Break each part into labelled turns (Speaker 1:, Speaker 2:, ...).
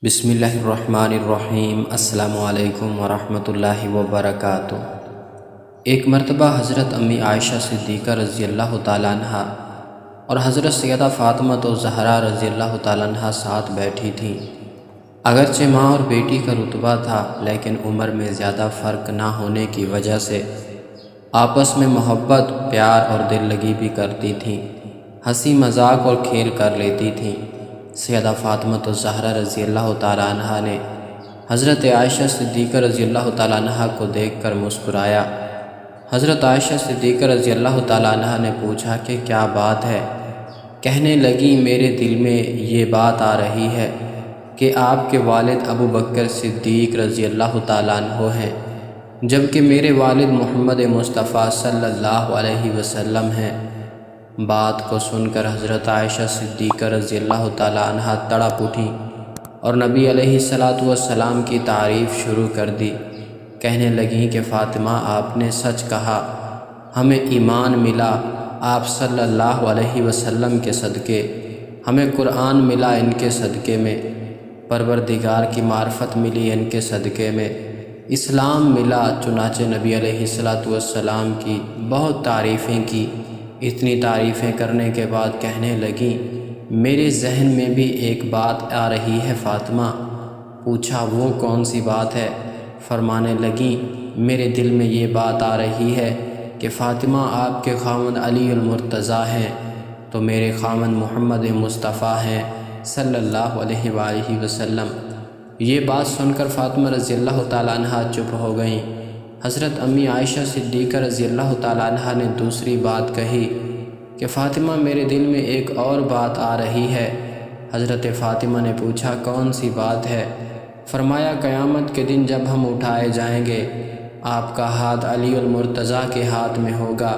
Speaker 1: بسم اللہ الرحمن الرحیم۔ السلام علیکم ورحمۃ اللہ وبرکاتہ۔ ایک مرتبہ حضرت امی عائشہ صدیقہ رضی اللہ تعالیٰ عنہ اور حضرت سیدہ فاطمہ الزہرا رضی اللہ تعالیٰ عنہ ساتھ بیٹھی تھیں۔ اگرچہ ماں اور بیٹی کا رتبہ تھا، لیکن عمر میں زیادہ فرق نہ ہونے کی وجہ سے آپس میں محبت، پیار اور دل لگی بھی کرتی تھیں، ہنسی مذاق اور کھیل کر لیتی تھیں۔ سیدہ فاطمہ الزہرا رضی اللہ تعالیٰ عنہ نے حضرت عائشہ صدیقہ رضی اللہ تعالیٰ عنہ کو دیکھ کر مسکرایا۔ حضرت عائشہ صدیقہ رضی اللہ تعالیٰ عنہ نے پوچھا کہ کیا بات ہے؟ کہنے لگی، میرے دل میں یہ بات آ رہی ہے کہ آپ کے والد ابو بکر صدیق رضی اللہ تعالیٰ عنہ ہیں، جبکہ میرے والد محمد مصطفیٰ صلی اللہ علیہ وسلم ہیں۔ بات کو سن کر حضرت عائشہ صدیقہ رضی اللہ تعالیٰ عنہ تڑپ اٹھیں اور نبی علیہ السلام کی تعریف شروع کر دی۔ کہنے لگیں کہ فاطمہ، آپ نے سچ کہا، ہمیں ایمان ملا آپ صلی اللہ علیہ وسلم کے صدقے، ہمیں قرآن ملا ان کے صدقے میں، پروردگار کی معرفت ملی ان کے صدقے میں، اسلام ملا۔ چنانچہ نبی علیہ السلام کی بہت تعریفیں کی۔ اتنی تعریفیں کرنے کے بعد کہنے لگیں، میرے ذہن میں بھی ایک بات آ رہی ہے فاطمہ۔ پوچھا، وہ کون سی بات ہے؟ فرمانے لگیں، میرے دل میں یہ بات آ رہی ہے کہ فاطمہ، آپ کے خاوند علی المرتضیٰ ہیں تو میرے خاوند محمد مصطفیٰ ہیں صلی اللہ علیہ وآلہ وسلم۔ یہ بات سن کر فاطمہ رضی اللہ تعالیٰ عنہ چپ ہو گئیں۔ حضرت امی عائشہ صدیقہ رضی اللہ تعالیٰ عنہ نے دوسری بات کہی کہ فاطمہ، میرے دل میں ایک اور بات آ رہی ہے۔ حضرت فاطمہ نے پوچھا، کون سی بات ہے؟ فرمایا، قیامت کے دن جب ہم اٹھائے جائیں گے، آپ کا ہاتھ علی المرتضیٰ کے ہاتھ میں ہوگا،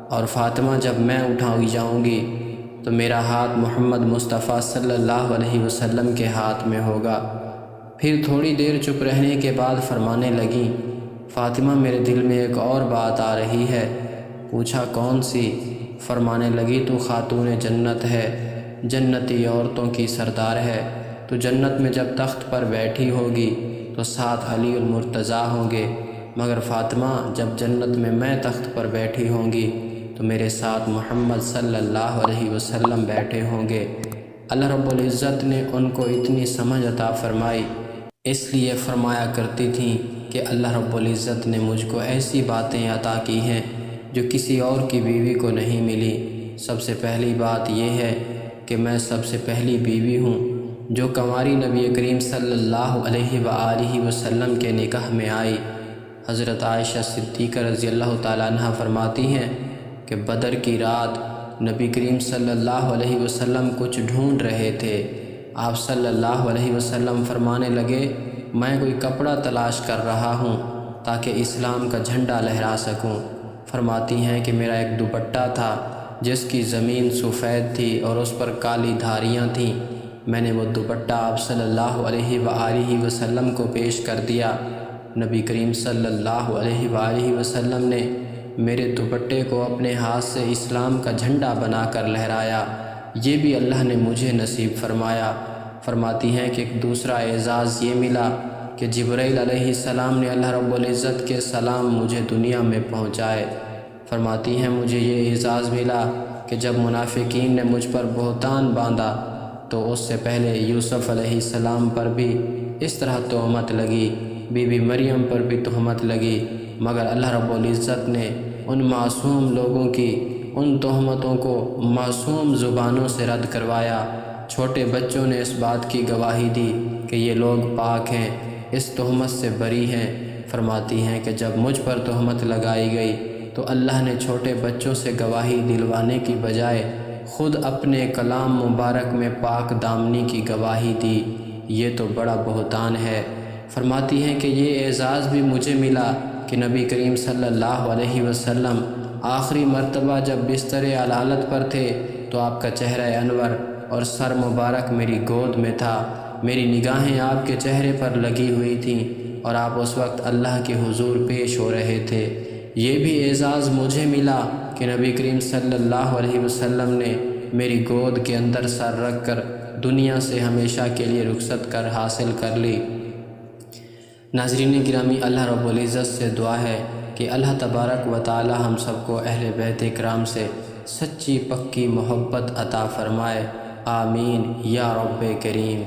Speaker 1: اور فاطمہ، جب میں اٹھائی جاؤں گی تو میرا ہاتھ محمد مصطفیٰ صلی اللہ علیہ وسلم کے ہاتھ میں ہوگا۔ پھر تھوڑی دیر چپ رہنے کے بعد فرمانے لگیں، فاطمہ، میرے دل میں ایک اور بات آ رہی ہے۔ پوچھا، کون سی؟ فرمانے لگی، تو خاتون جنت ہے، جنتی عورتوں کی سردار ہے، تو جنت میں جب تخت پر بیٹھی ہوگی تو ساتھ علی المرتضیٰ ہوں گے، مگر فاطمہ، جب جنت میں میں تخت پر بیٹھی ہوں گی تو میرے ساتھ محمد صلی اللہ علیہ وسلم بیٹھے ہوں گے۔ اللہ رب العزت نے ان کو اتنی سمجھ عطا فرمائی، اس لیے فرمایا کرتی تھیں کہ اللہ رب العزت نے مجھ کو ایسی باتیں عطا کی ہیں جو کسی اور کی بیوی کو نہیں ملی۔ سب سے پہلی بات یہ ہے کہ میں سب سے پہلی بیوی ہوں جو کنواری نبی کریم صلی اللہ علیہ وآلہ وسلم کے نکاح میں آئی۔ حضرت عائشہ صدیقہ رضی اللہ تعالیٰ عنہ فرماتی ہیں کہ بدر کی رات نبی کریم صلی اللہ علیہ وسلم کچھ ڈھونڈ رہے تھے۔ آپ صلی اللہ علیہ وسلم فرمانے لگے، میں کوئی کپڑا تلاش کر رہا ہوں تاکہ اسلام کا جھنڈا لہرا سکوں۔ فرماتی ہیں کہ میرا ایک دوپٹہ تھا جس کی زمین سفید تھی اور اس پر کالی دھاریاں تھیں۔ میں نے وہ دوپٹہ آپ صلی اللہ علیہ وآلہ وسلم کو پیش کر دیا۔ نبی کریم صلی اللہ علیہ وآلہ وسلم نے میرے دوپٹے کو اپنے ہاتھ سے اسلام کا جھنڈا بنا کر لہرایا۔ یہ بھی اللہ نے مجھے نصیب فرمایا۔ فرماتی ہیں کہ ایک دوسرا اعزاز یہ ملا کہ جبرائیل علیہ السلام نے اللہ رب العزت کے سلام مجھے دنیا میں پہنچائے۔ فرماتی ہیں مجھے یہ اعزاز ملا کہ جب منافقین نے مجھ پر بہتان باندھا تو اس سے پہلے یوسف علیہ السلام پر بھی اس طرح تہمت لگی، بی بی مریم پر بھی تہمت لگی، مگر اللہ رب العزت نے ان معصوم لوگوں کی ان تہمتوں کو معصوم زبانوں سے رد کروایا۔ چھوٹے بچوں نے اس بات کی گواہی دی کہ یہ لوگ پاک ہیں، اس تہمت سے بری ہیں۔ فرماتی ہیں کہ جب مجھ پر تہمت لگائی گئی تو اللہ نے چھوٹے بچوں سے گواہی دلوانے کی بجائے خود اپنے کلام مبارک میں پاک دامنی کی گواہی دی۔ یہ تو بڑا بہتان ہے۔ فرماتی ہیں کہ یہ اعزاز بھی مجھے ملا کہ نبی کریم صلی اللہ علیہ وسلم آخری مرتبہ جب بستر علالت پر تھے تو آپ کا چہرہ انور اور سر مبارک میری گود میں تھا، میری نگاہیں آپ کے چہرے پر لگی ہوئی تھیں اور آپ اس وقت اللہ کے حضور پیش ہو رہے تھے۔ یہ بھی اعزاز مجھے ملا کہ نبی کریم صلی اللہ علیہ وسلم نے میری گود کے اندر سر رکھ کر دنیا سے ہمیشہ کے لیے رخصت کر حاصل کر لی۔ ناظرین گرامی، اللہ رب العزت سے دعا ہے کہ اللہ تبارک و تعالی ہم سب کو اہل بیت کرام سے سچی پکی محبت عطا فرمائے، آمین یا رب کریم۔